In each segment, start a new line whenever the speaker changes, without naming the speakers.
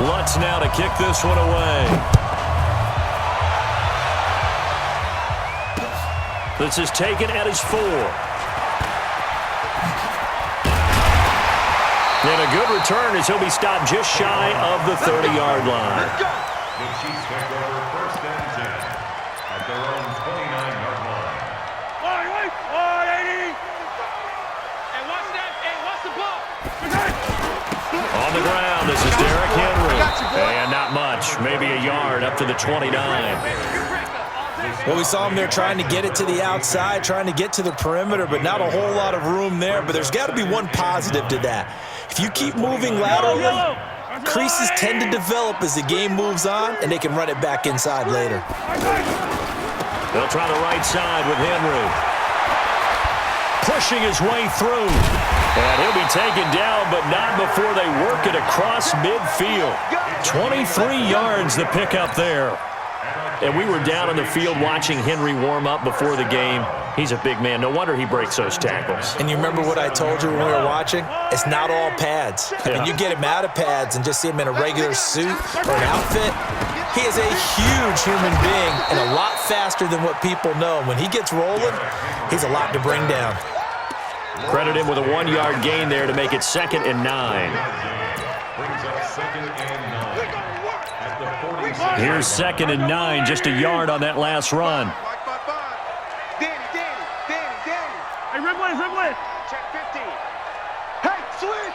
Lutz now to kick this one away. This is taken at his 4. And a good return as he'll be stopped just shy of the 30-yard line.
The Chiefs take over 1st and 10 at their own 29-yard line.
180. And watch that. And watch the ball.
On the ground, this is Derrick Henry. And not much, maybe a yard up to the 29.
Well, we saw him there trying to get it to the outside, trying to get to the perimeter, but not a whole lot of room there. But there's got to be one positive to that. If you keep moving laterally, creases tend to develop as the game moves on, and they can run it back inside later.
They'll try the right side with Henry. Pushing his way through. And he'll be taken down, but not before they work it across midfield. 23 yards the pickup there. And we were down on the field watching Henry warm up before the game. He's a big man. No wonder he breaks those tackles.
And you remember what I told you when we were watching? It's not all pads.
Yeah.
When you get him out of pads and just see him in a regular suit or an outfit, he is a huge human being and a lot faster than what people know. When he gets rolling, he's a lot to bring down.
Credit him with a 1-yard gain there to make it 2nd and 9.
Brings up 2nd and 9 at the 46.
Here's 2nd and 9, just a yard on that last run.
Danny. Hey, Rimley. Check 15. Hey, switch.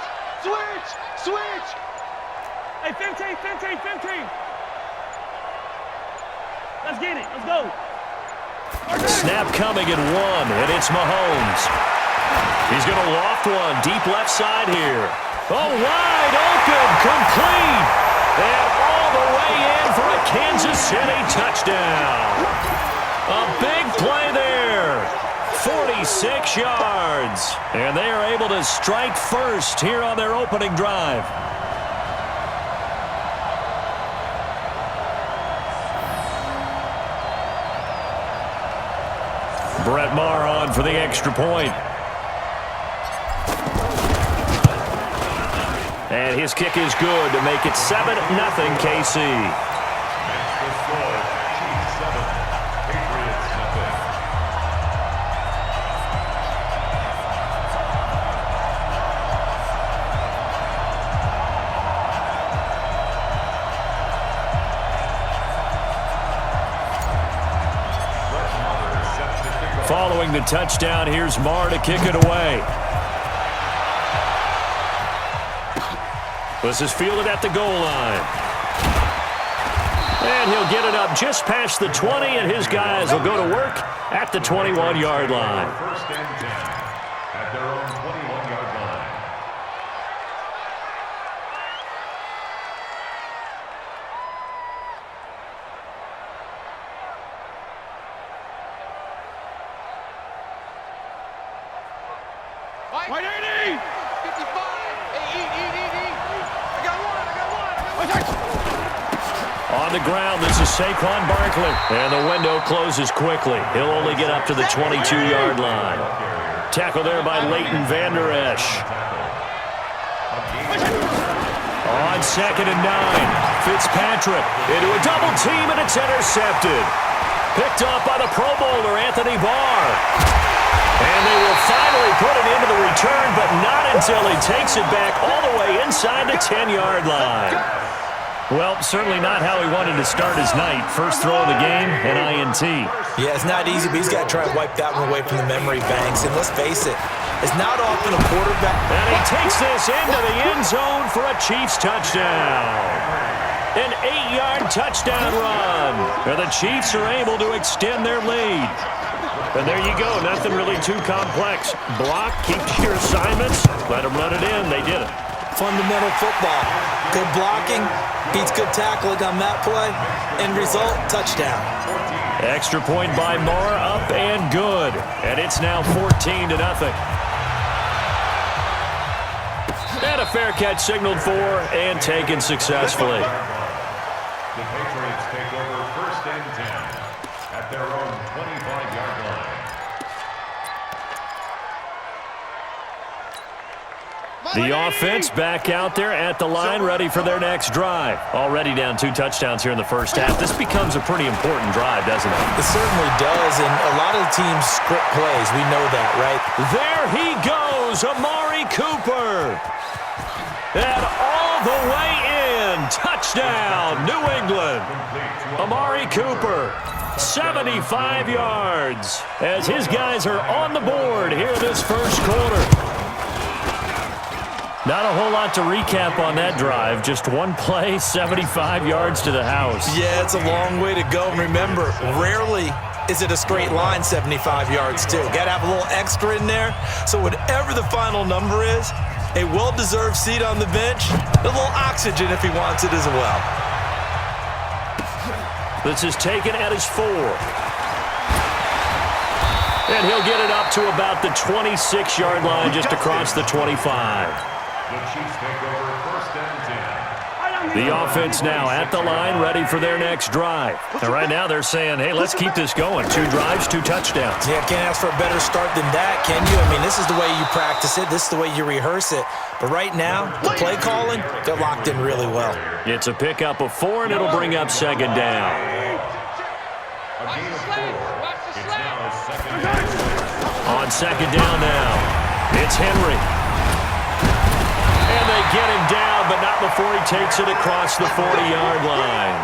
Hey, 15. Let's get it. Let's go.
Snap coming at 1, and it's Mahomes. He's going to loft one deep left side here. Oh, wide open, complete. And all the way in for a Kansas City touchdown. A big play there. 46 yards. And they are able to strike first here on their opening drive. Brett Maher on for the extra point. And his kick is good to make it 7-0 KC.
That's the score. Chiefs 7, Patriots nothing.
Following the touchdown, here's Maher to kick it away. This is fielded at the goal line. And he'll get it up just past the 20, and his guys will go to work at the 21-yard line.
1st and 10 at their own 21-yard line.
White 80. 55.
On the ground, this is Saquon Barkley. And the window closes quickly. He'll only get up to the 22-yard line. Tackle there by Leighton Vander Esch. On 2nd and 9, Fitzpatrick into a double team, and it's intercepted. Picked off by the Pro Bowler, Anthony Barr. And they will finally put it into the return, but not until he takes it back all the way inside the 10-yard line. Well, certainly not how he wanted to start his night. First throw of the game, an INT.
Yeah, it's not easy, but he's got to try and wipe that one away from the memory banks. And let's face it, it's not often a quarterback.
And he takes this into the end zone for a Chiefs touchdown. An 8-yard touchdown run. And the Chiefs are able to extend their lead. And there you go. Nothing really too complex. Block, keep to your assignments, let them run it in. They did it.
Fundamental football. Good blocking beats good tackling on that play. End result, touchdown.
Extra point by Maher, up and good. And it's now 14-0. And a fair catch signaled for and taken successfully.
The Patriots take over 1st and 10 at their own 25-yard line.
The offense back out there at the line, ready for their next drive. Already down 2 touchdowns here in the first half. This becomes a pretty important drive, doesn't it?
It certainly does, and a lot of the teams script plays. We know that, right?
There he goes, Amari Cooper. And all the way in. Touchdown, New England. Amari Cooper, 75 yards, as his guys are on the board here this first quarter. Not a whole lot to recap on that drive. Just one play, 75 yards to the house.
Yeah, it's a long way to go. Remember, rarely is it a straight line 75 yards, too. Got to have a little extra in there. So whatever the final number is, a well-deserved seat on the bench, a little oxygen if he wants it as well.
This is taken at his 4. And he'll get it up to about the 26-yard line, just across the 25.
The Chiefs take over first and 10.
The offense now at the line, ready for their next drive. And right now they're saying, hey, let's keep this going. 2 drives, 2 touchdowns.
Yeah, can't ask for a better start than that, can you? I mean, this is the way you practice it. This is the way you rehearse it. But right now, the play calling, they're locked in really well.
It's a pickup of 4, and it'll bring up second down.
A gain of 4. It's now second down.
On second down now, it's Henry. And they get him down, but not before he takes it across the 40-yard line.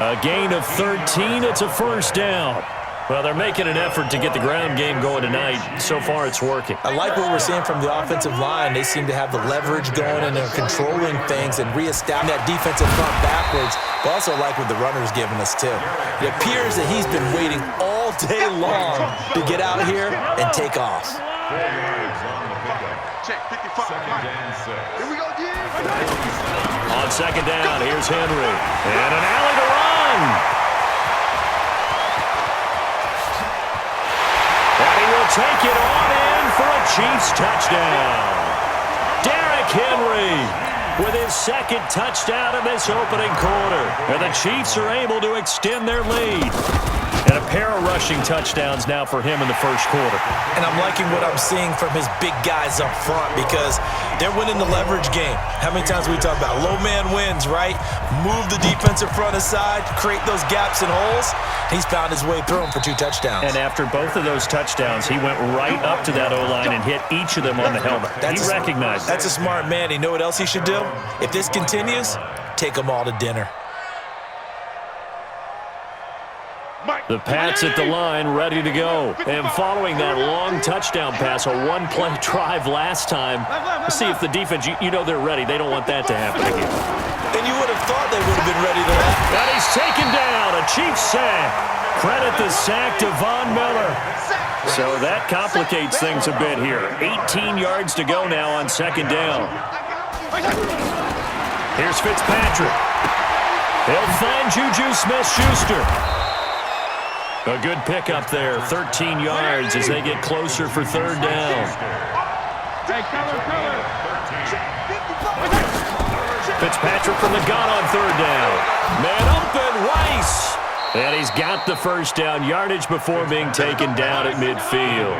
A gain of 13. It's a first down. Well, they're making an effort to get the ground game going tonight. So far, it's working.
I like what we're seeing from the offensive line. They seem to have the leverage going, and they're controlling things and reestablishing that defensive front backwards. But also like what the runner's giving us, too. It appears that he's been waiting all day long to get out here and take off.
4 yards on the pickup.
Check 55.
Second and 6.
Here we go,
On second down, here's Henry. And an alley to run. And he will take it on in for a Chiefs touchdown. Derrick Henry with his second touchdown in this opening quarter. And the Chiefs are able to extend their lead. And a pair of rushing touchdowns now for him in the first quarter.
And I'm liking what I'm seeing from his big guys up front because they're winning the leverage game. How many times we talk about low man wins, right? Move the defensive front aside, create those gaps and holes. He's found his way through them for 2 touchdowns.
And after both of those touchdowns, he went right up to that O-line and hit each of them on the helmet. He recognized it.
That's a smart man. You know what else he should do? If this continues, take them all to dinner.
The Pats at the line, ready to go. And following that long touchdown pass, a one-play drive last time, let's see if the defense, you know they're ready. They don't want that to happen again.
And you would have thought they would have been ready to that.
And he's taken down, a Chiefs sack. Credit the sack to Von Miller. So that complicates things a bit here. 18 yards to go now on second down. Here's Fitzpatrick. He'll find Juju Smith-Schuster. A good pickup there, 13 yards as they get closer for third down. Fitzpatrick from the gun on third down. Man open, Rice. And he's got the first down, yardage before being taken down at midfield.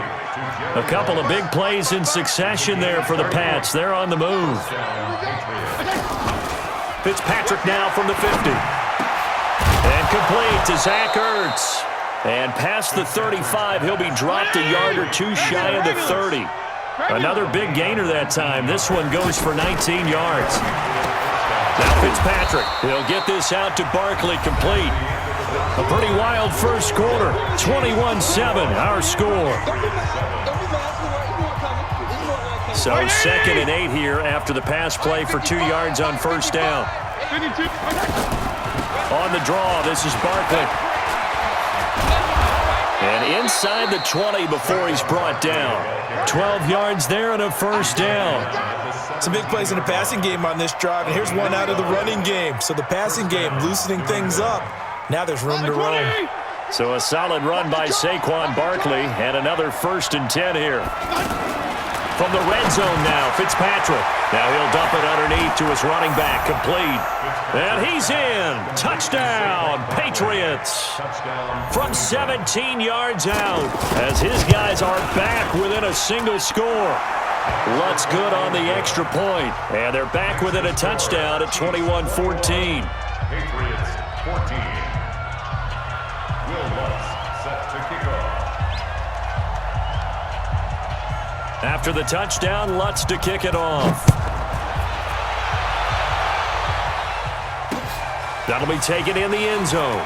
A couple of big plays in succession there for the Pats. They're on the move. Fitzpatrick now from the 50. And complete to Zach Ertz. And past the 35, he'll be dropped a yard or 2 shy of the 30. Another big gainer that time. This one goes for 19 yards. Now Fitzpatrick, he'll get this out to Barkley, complete. A pretty wild first quarter. 21-7, our score. So 2nd and 8 here after the pass play for 2 yards on first down. On the draw, this is Barkley. And inside the 20 before he's brought down. 12 yards there and a first down.
Some big plays in the passing game on this drive, and here's one out of the running game. So the passing game loosening things up. Now there's room to roam.
So a solid run by Saquon Barkley, and another 1st and 10 here. From the red zone now, Fitzpatrick. Now he'll dump it underneath to his running back, complete. And he's in. Touchdown, Patriots. From 17 yards out, as his guys are back within a single score. Lutz good on the extra point. And they're back within a touchdown at 21-14.
Patriots 14. Will Lutz set to kick off.
After the touchdown, Lutz to kick it off. That'll be taken in the end zone.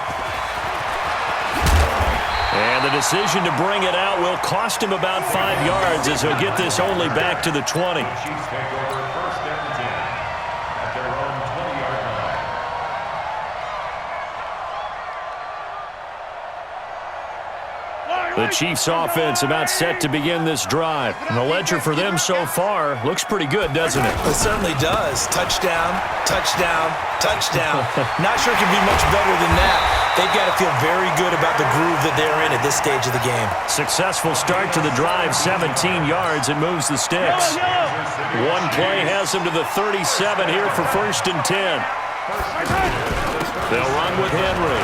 And the decision to bring it out will cost him about 5 yards as he'll get this only back to the 20.
Chiefs take over first and 10 at their own 20-yard line.
The Chiefs offense about set to begin this drive. And the ledger for them so far looks pretty good, doesn't it?
It certainly does. Touchdown, touchdown, touchdown. Not sure it can be much better than that. They've got to feel very good about the groove that they're in at this stage of the game.
Successful start to the drive, 17 yards, and moves the sticks. One play has them to the 37 here for first and 10. They'll run with Henry.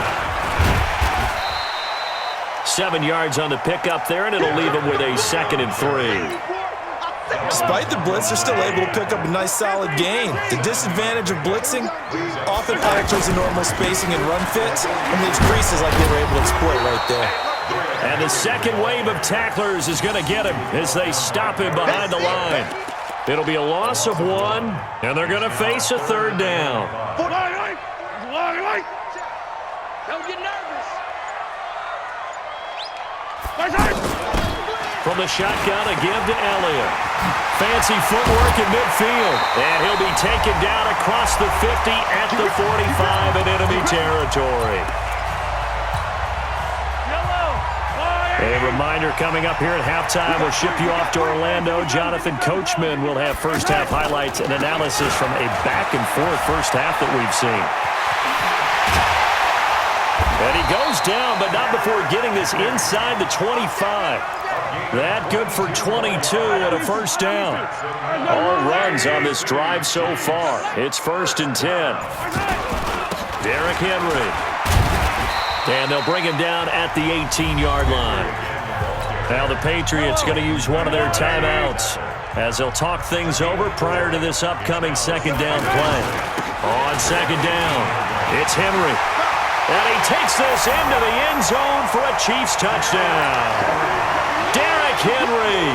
7 yards on the pickup there, and it'll leave them with a 2nd and 3.
Despite the blitz, they're still able to pick up a nice, solid gain. The disadvantage of blitzing often alters the normal spacing and run fits and leaves creases like they were able to exploit right there.
And the second wave of tacklers is going to get him as they stop him behind the line. It'll be a loss of 1, and they're going to face a 3rd down.
Don't get nervous.
From the shotgun, a give to Elliott. Fancy footwork in midfield. And he'll be taken down across the 50 at the 45 in enemy territory. A reminder coming up here at halftime. We'll ship you off to Orlando. Jonathan Coachman will have first-half highlights and analysis from a back-and-forth first half that we've seen. And he goes down, but not before getting this inside the 25. That good for 22 and a first down. All runs on this drive so far. It's first and 10. Derrick Henry. And they'll bring him down at the 18-yard line. Now the Patriots going to use one of their timeouts as they'll talk things over prior to this upcoming second down play. On second down, it's Henry. And he takes this into the end zone for a Chiefs touchdown. Derrick Henry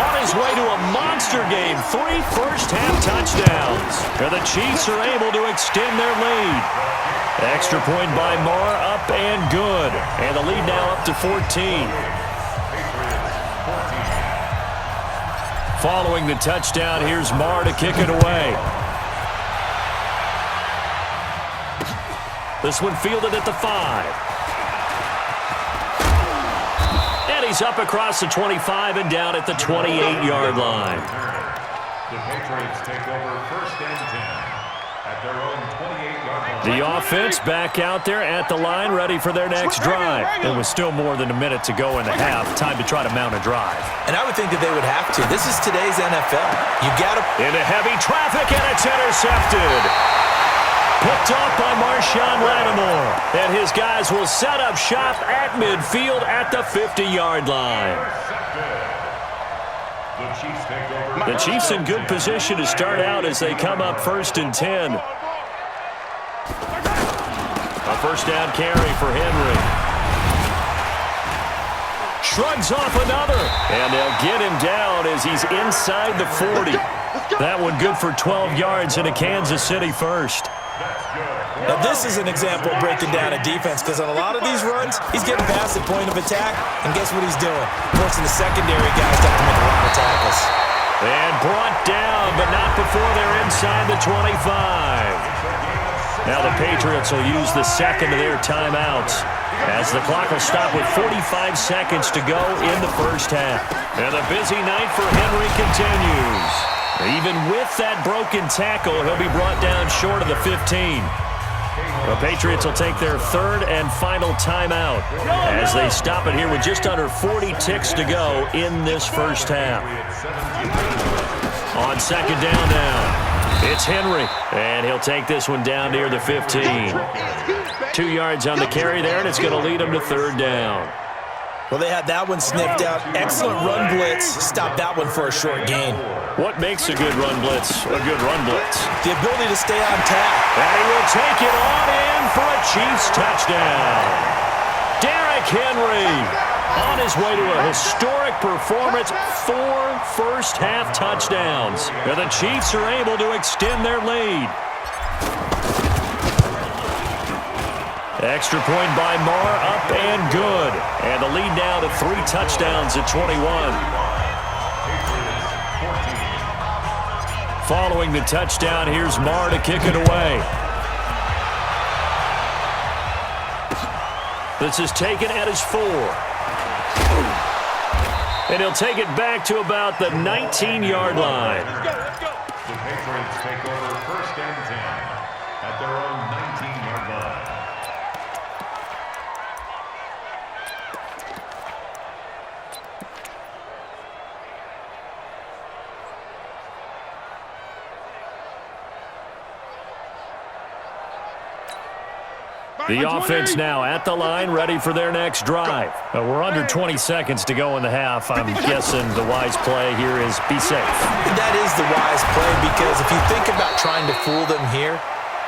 on his way to a monster game. 3 first-half touchdowns. And the Chiefs are able to extend their lead. Extra point by Marr, up and good. And the lead now up to 14. Following the touchdown, here's Marr to kick it away. This one fielded at the 5. And he's up across the 25 and down at the 28-yard line.
The Patriots take over first and 10 at their own 28-yard line.
The offense back out there at the line, ready for their next drive. There was still more than a minute to go in the half. Time to try to mount a drive.
And I would think that they would have to. This is today's NFL. You got to...
Into heavy traffic, and it's intercepted. Picked off by Marshawn Lattimore. And his guys will set up shop at midfield at the 50-yard line. The Chiefs in good position to start out as they come up first and 10. A first down carry for Henry. Shrugs off another. And they'll get him down as he's inside the 40. That one good for 12 yards in a Kansas City first.
Now, this is an example of breaking down a defense because on a lot of these runs, he's getting past the point of attack, and guess what he's doing? Forcing the secondary guys to have to make a lot of tackles.
And brought down, but not before they're inside the 25. Now the Patriots will use the second of their timeouts as the clock will stop with 45 seconds to go in the first half. And the busy night for Henry continues. Even with that broken tackle, he'll be brought down short of the 15. The Patriots will take their third and final timeout as they stop it here with just under 40 ticks to go in this first half. On second down now, it's Henry, and he'll take this one down near the 15. 2 yards on the carry there, and it's going to lead him to third down.
Well, they had that one sniffed out. Excellent run blitz. Stop that one for a short gain.
What makes a good run blitz a good run blitz?
The ability to stay on tack.
And he will take it on in for a Chiefs touchdown. Derrick Henry on his way to a historic performance. 4 first-half touchdowns. And the Chiefs are able to extend their lead. Extra point by Marr, up and good. And the lead now to 3 touchdowns at 21. Following the touchdown, here's Marr to kick it away. This is taken at his 4. And he'll take it back to about the 19-yard line.
The Patriots take over first and 10 at their own 19-yard line.
The offense now at the line, ready for their next drive. We're under 20 seconds to go in the half. I'm guessing the wise play here is be safe.
That is the wise play, because if you think about trying to fool them here,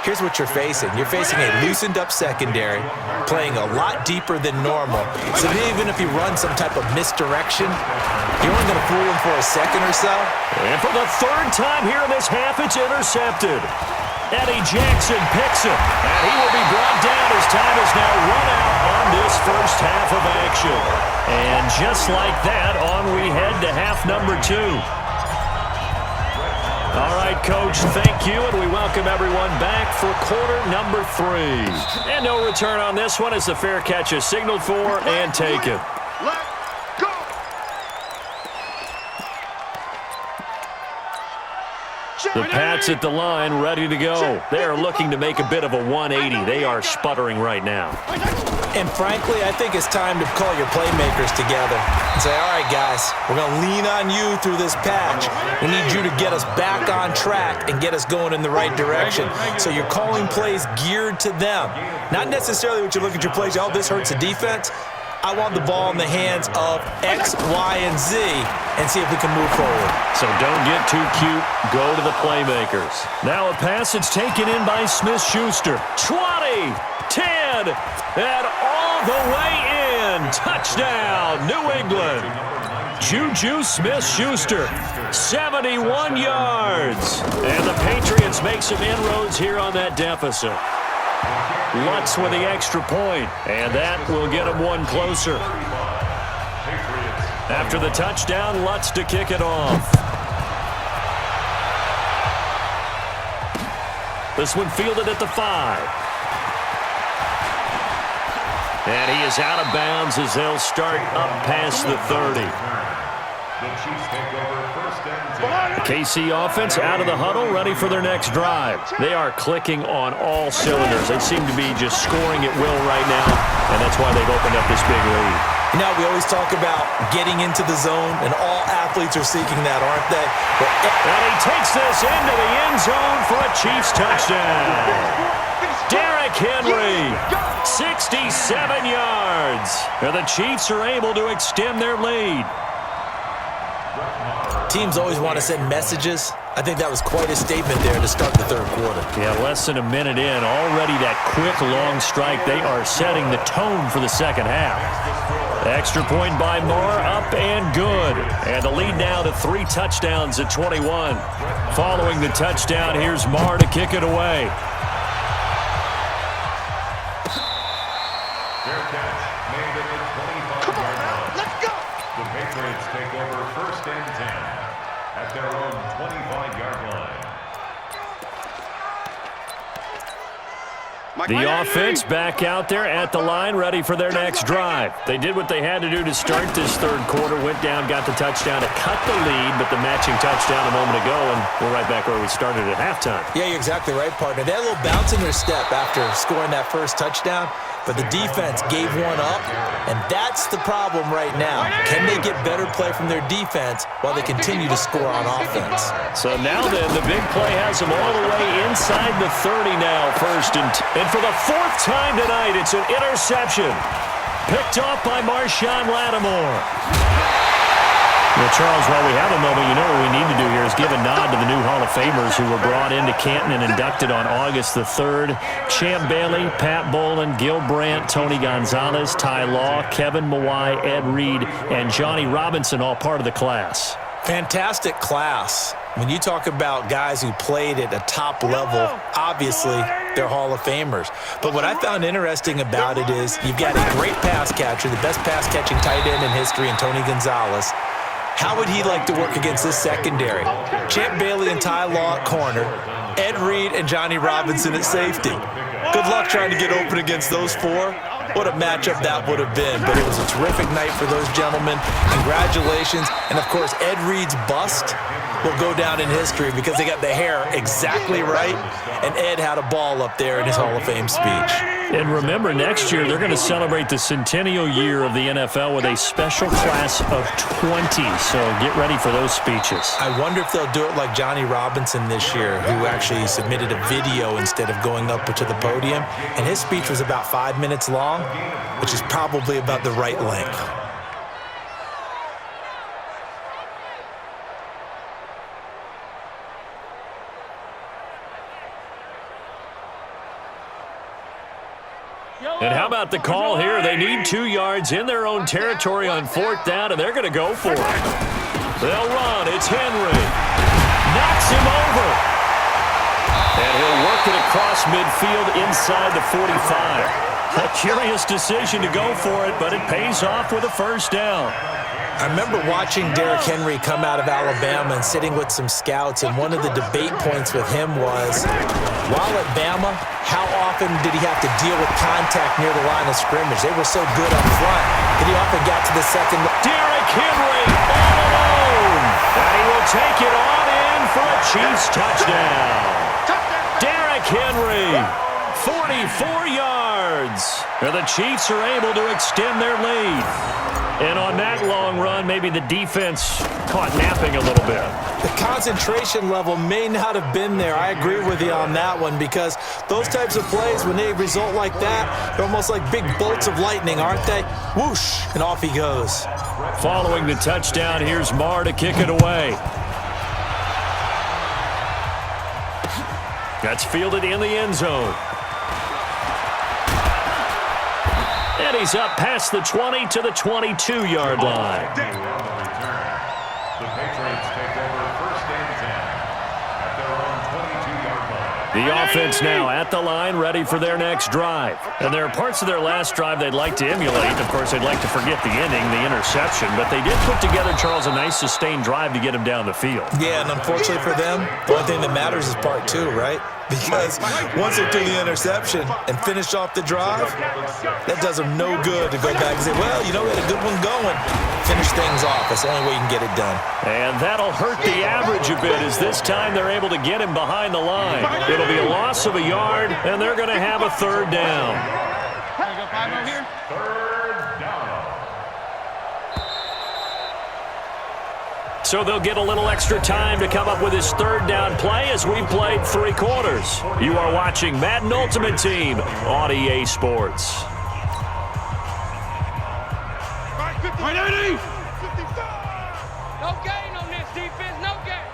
here's what you're facing. You're facing a loosened-up secondary, playing a lot deeper than normal. So even if you run some type of misdirection, you're only going to fool them for a second or so.
And for the 3rd time here in this half, it's intercepted. Eddie Jackson picks him, and he will be brought down as time is now run out on this first half of action. And just like that, on we head to half number 2. All right, Coach, thank you, and we welcome everyone back for quarter number 3. And no return on this one as the fair catch is signaled for and taken. The Pats at the line, ready to go. They are looking to make a bit of a 180. They are sputtering right now.
And frankly, I think it's time to call your playmakers together and say, all right, guys, we're going to lean on you through this patch. We need you to get us back on track and get us going in the right direction. So you're calling plays geared to them. Not necessarily what you look at your plays, oh, this hurts the defense. I want the ball in the hands of X, Y, and Z and see if we can move forward.
So don't get too cute. Go to the playmakers. Now a pass that's taken in by Smith-Schuster. 20, 10, and all the way in. Touchdown, New England. Juju Smith-Schuster, 71 yards. And the Patriots make some inroads here on that deficit. Lutz with the extra point, and that will get him one closer. After the touchdown, Lutz to kick it off. This one fielded at the 5. And he is out of bounds as they'll start up past the 30.
The Chiefs take over first and 10.
KC offense out of the huddle, ready for their next drive. They are clicking on all cylinders. They seem to be just scoring at will right now, and that's why they've opened up this big lead.
You know, we always talk about getting into the zone, and all athletes are seeking that, aren't they?
And he takes this into the end zone for a Chiefs touchdown. Derrick Henry, 67 yards. And the Chiefs are able to extend their lead.
Teams always want to send messages. I think that was quite a statement there to start the 3rd quarter.
Yeah, less than a minute in. Already that quick, long strike. They are setting the tone for the second half. Extra point by Marr, up and good. And the lead now to 3 touchdowns at 21. Following the touchdown, here's Marr to kick it away.
Fair catch made at the 25-yard line.
Let's go.
The Patriots take over first and 10 at their own 25-yard line.
The offense back out there at the line, ready for their next drive. They did what they had to do to start this 3rd quarter, went down, got the touchdown to cut the lead, but the matching touchdown a moment ago, and we're right back where we started at halftime.
Yeah, you're exactly right, partner. They had a little bounce in their step after scoring that first touchdown, but the defense gave one up, and that's the problem right now. Can they get better play from their defense while they continue to score on offense?
So now then, the big play has them all the way inside the 30 now, first and for the 4th time tonight, it's an interception. Picked off by Marshawn Lattimore. Well, Charles, while we have a moment, you know what we need to do here is give a nod to the new Hall of Famers who were brought into Canton and inducted on August the 3rd. Champ Bailey, Pat Bolin, Gil Brandt, Tony Gonzalez, Ty Law, Kevin Mawai, Ed Reed, and Johnny Robinson, all part of the class.
Fantastic class. When you talk about guys who played at a top level, obviously they're Hall of Famers. But what I found interesting about it is you've got a great pass catcher, the best pass-catching tight end in history, in Tony Gonzalez. How would he like to work against this secondary? Champ Bailey and Ty Law at corner, Ed Reed and Johnny Robinson at safety. Good luck trying to get open against those four. What a matchup that would have been. But it was a terrific night for those gentlemen. Congratulations. And, of course, Ed Reed's bust will go down in history because they got the hair exactly right, and Ed had a ball up there in his Hall of Fame speech.
And remember, next year they're going to celebrate the centennial year of the NFL with a special class of 20, so get ready for those speeches.
I wonder if they'll do it like Johnny Robinson this year, who actually submitted a video instead of going up to the podium, and his speech was about 5 minutes long, which is probably about the right length.
And how about the call here? They need 2 yards in their own territory on 4th down, and they're going to go for it. They'll run. It's Henry. Knocks him over. And he'll work it across midfield inside the 45. A curious decision to go for it, but it pays off with a first down.
I remember watching Derrick Henry come out of Alabama and sitting with some scouts, and one of the debate points with him was, while at Bama, how often did he have to deal with contact near the line of scrimmage? They were so good up front that he often got to the second.
Derrick Henry all alone, and he will take it on in for a Chiefs touchdown. Derrick Henry, 44 yards, and the Chiefs are able to extend their lead. And on that long run, maybe the defense caught napping a little bit.
The concentration level may not have been there. I agree with you on that one, because those types of plays, when they result like that, they're almost like big bolts of lightning, aren't they? Whoosh, and off he goes.
Following the touchdown, here's Marr to kick it away. That's fielded in the end zone. And he's up past the 20 to the 22-yard line.
The Patriots take over 1st and 10 at their own 22-yard line.
The offense now at the line, ready for their next drive. And there are parts of their last drive they'd like to emulate. Of course, they'd like to forget the ending, the interception. But they did put together, Charles, a nice sustained drive to get him down the field.
Yeah, and unfortunately for them, the only thing that matters is part 2, right? Because once they do the interception and finish off the drive, that does them no good to go back and say, well, you know, we had a good one going. Finish things off. That's the only way you can get it done.
And that'll hurt the average a bit, as this time they're able to get him behind the line. It'll be a loss of a yard, and they're going to have a 3rd down.
Third down.
So they'll get a little extra time to come up with his 3rd down play as we've played 3 quarters. You are watching Madden Ultimate Team on EA Sports.
No gain on this defense, no gain.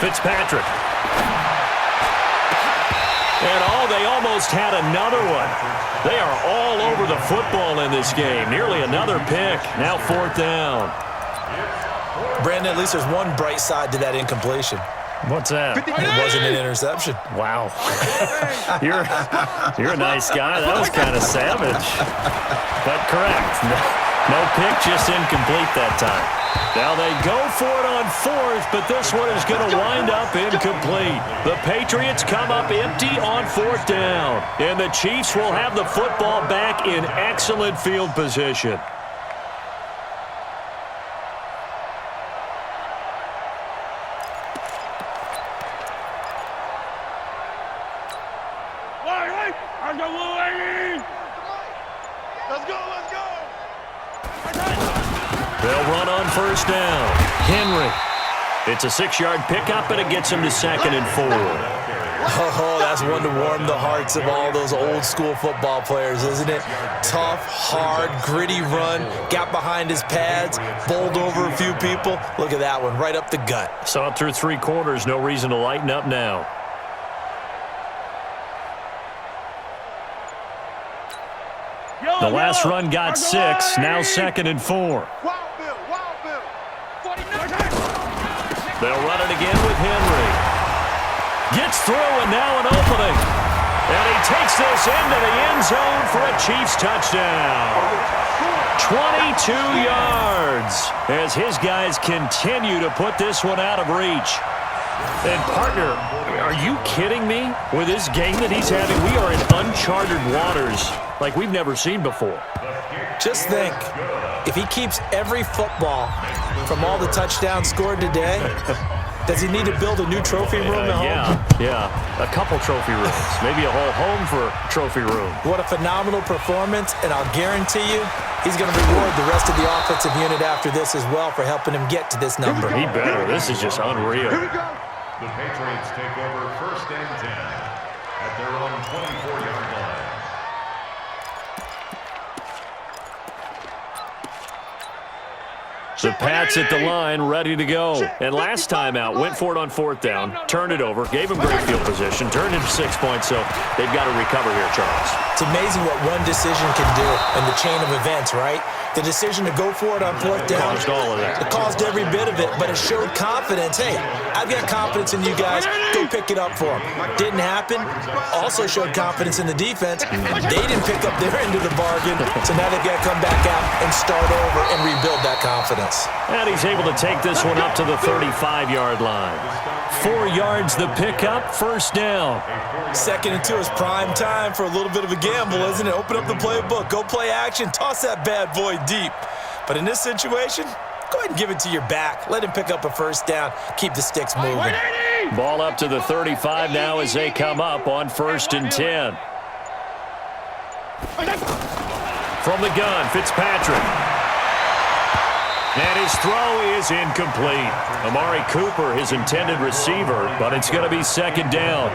Fitzpatrick. And they almost had another one. They are all over the football in this game. Nearly another pick. Now 4th down.
Brandon, at least there's one bright side to that incompletion.
What's that?
It wasn't an interception.
Wow. You're a nice guy. That was kind of savage. But correct. No pick, just incomplete that time. Now they go for it on 4th, but this one is going to wind up incomplete. The Patriots come up empty on 4th down, and the Chiefs will have the football back in excellent field position. They'll run on 1st down. Henry. It's a 6-yard pickup, and it gets him to 2nd and 4.
Oh, that's one to warm the hearts of all those old school football players, isn't it? Tough, hard, gritty run, got behind his pads, bowled over a few people. Look at that one, right up the gut.
Saw it through 3 quarters, no reason to lighten up now. The last run got 6, now 2nd and 4. They'll run it again with Henry. Gets through and now an opening. And he takes this into the end zone for a Chiefs touchdown. 22 yards as his guys continue to put this one out of reach. And, partner, are you kidding me? With this game that he's having, we are in uncharted waters like we've never seen before.
Just think, if he keeps every football from all the touchdowns scored today, does he need to build a new trophy room at home?
Yeah. A couple trophy rooms. Maybe a whole home for trophy room.
What a phenomenal performance, and I'll guarantee you he's going to reward the rest of the offensive unit after this as well for helping him get to this number.
He better. This is just unreal.
The Patriots take over 1st and 10 at their own 24-yard line.
The Pats at the line, ready to go. And last time out, went for it on 4th down, turned it over, gave him great field position, turned into 6 points, so they've got to recover here, Charles.
It's amazing what one decision can do in the chain of events, right? The decision to go for it on 4th down.
Caused all of that.
It caused every bit of it, but it showed confidence. Hey, I've got confidence in you guys. Go pick it up for them. Didn't happen. Also showed confidence in the defense. They didn't pick up their end of the bargain, so now they've got to come back out and start over and rebuild that confidence.
And he's able to take this one up to the 35-yard line. 4 yards the pickup, 1st down.
2nd and 2 is prime time for a little bit of a gamble, isn't it? Open up the playbook, go play action, toss that bad boy deep. But in this situation, go ahead and give it to your back. Let him pick up a 1st down, keep the sticks moving.
Ball up to the 35 now as they come up on 1st and 10. From the gun, Fitzpatrick. And his throw is incomplete. Amari Cooper, his intended receiver, but it's going to be 2nd down.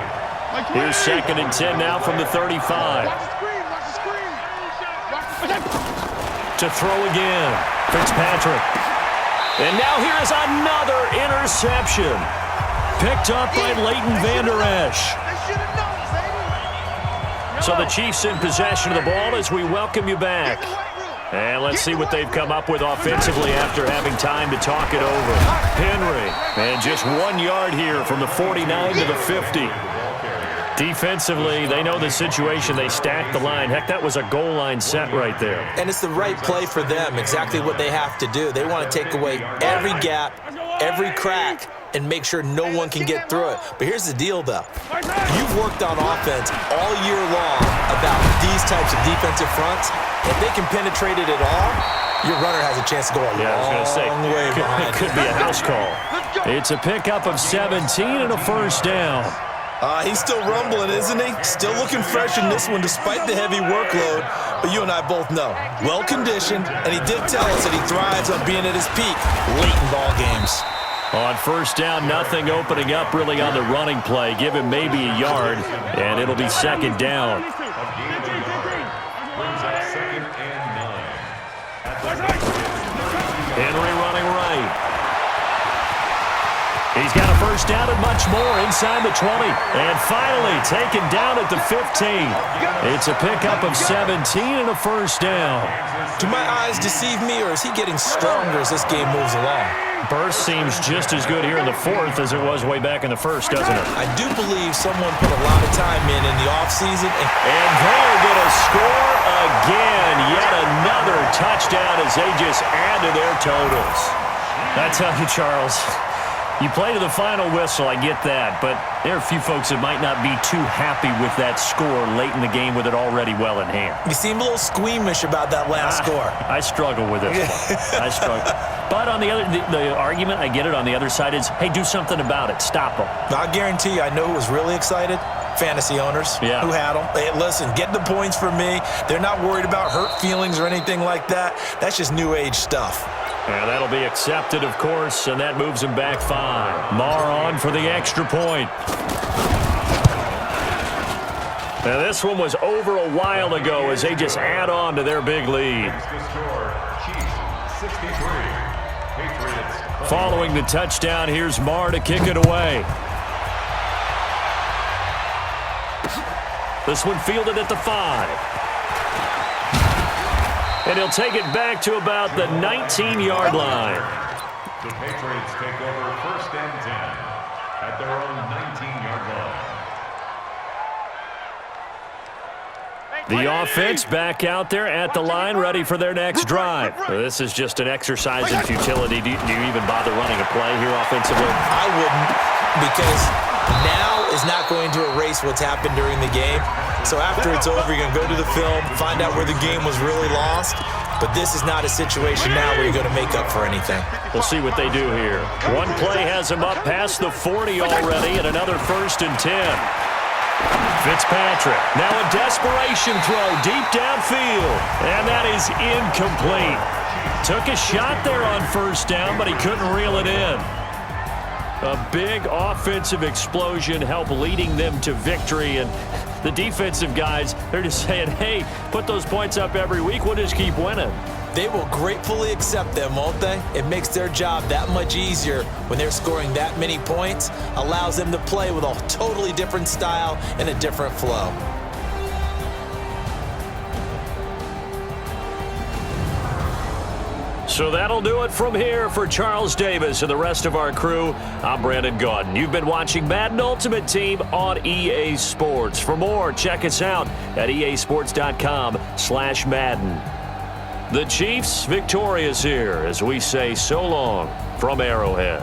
Here's 2nd and 10 now from the 35. To throw again, Fitzpatrick. And now here is another interception. Picked up by Leighton Vander Esch. So the Chiefs in possession of the ball as we welcome you back. And let's see what they've come up with offensively after having time to talk it over. Henry, and just 1 yard here from the 49 to the 50. Defensively, they know the situation. They stack the line. Heck, that was a goal line set right there.
And it's the right play for them, exactly what they have to do. They want to take away every gap, every crack, and make sure no one can get through it. But here's the deal, though. You've worked on offense all year long about these types of defensive fronts. If they can penetrate it at all, your runner has a chance to go a long way behind.
It could be a house call. It's a pickup of 17 and a 1st down.
He's still rumbling, isn't he? Still looking fresh in this one despite the heavy workload. But you and I both know, well-conditioned, and he did tell us that he thrives on being at his peak late in ball games.
On 1st down, nothing opening up really on the running play. Give him maybe a yard, and it'll be 2nd down. Henry running right. He's got a 1st down and much more inside the 20. And finally taken down at the 15. It's a pickup of 17 and a 1st down.
Do my eyes deceive me, or is he getting stronger as this game moves along?
Burst seems just as good here in the 4th as it was way back in the 1st, doesn't it?
I do believe someone put a lot of time in the offseason.
And they're going to score again. Yet another touchdown as they just add to their totals. I tell you, Charles, you play to the final whistle, I get that, but there are a few folks that might not be too happy with that score late in the game with it already well in hand.
You seem a little squeamish about that last score.
I struggle with this one. I struggle. But on the other, the argument, I get it, on the other side is, hey, do something about it. Stop them.
I guarantee you, I know who was really excited. Fantasy owners who had them. Hey, listen, get the points for me. They're not worried about hurt feelings or anything like that. That's just new age stuff.
And that'll be accepted, of course, and that moves him back 5. Marr on for the extra point. Now, this one was over a while ago as they just add on to their big lead. Following the touchdown, here's Marr to kick it away. This one fielded at the 5. And he'll take it back to about the 19-yard line.
The Patriots take over 1st and 10 at their own 19-yard line.
The offense back out there at the line, ready for their next drive. This is just an exercise in futility. Do you even bother running a play here offensively?
I wouldn't, because now is not going to erase what's happened during the game. So after it's over, you're going to go to the film, find out where the game was really lost. But this is not a situation now where you're going to make up for anything.
We'll see what they do here. One play has them up past the 40 already, and another 1st and 10. Fitzpatrick, now a desperation throw deep downfield, and that is incomplete. Took a shot there on 1st down, but he couldn't reel it in. A big offensive explosion helped leading them to victory, and the defensive guys, they're just saying, hey, put those points up every week, we'll just keep winning.
They will gratefully accept them, won't they? It makes their job that much easier when they're scoring that many points, allows them to play with a totally different style and a different flow.
So that'll do it from here for Charles Davis and the rest of our crew. I'm Brandon Gaudin. You've been watching Madden Ultimate Team on EA Sports. For more, check us out at easports.com/Madden. The Chiefs victorious here as we say so long from Arrowhead.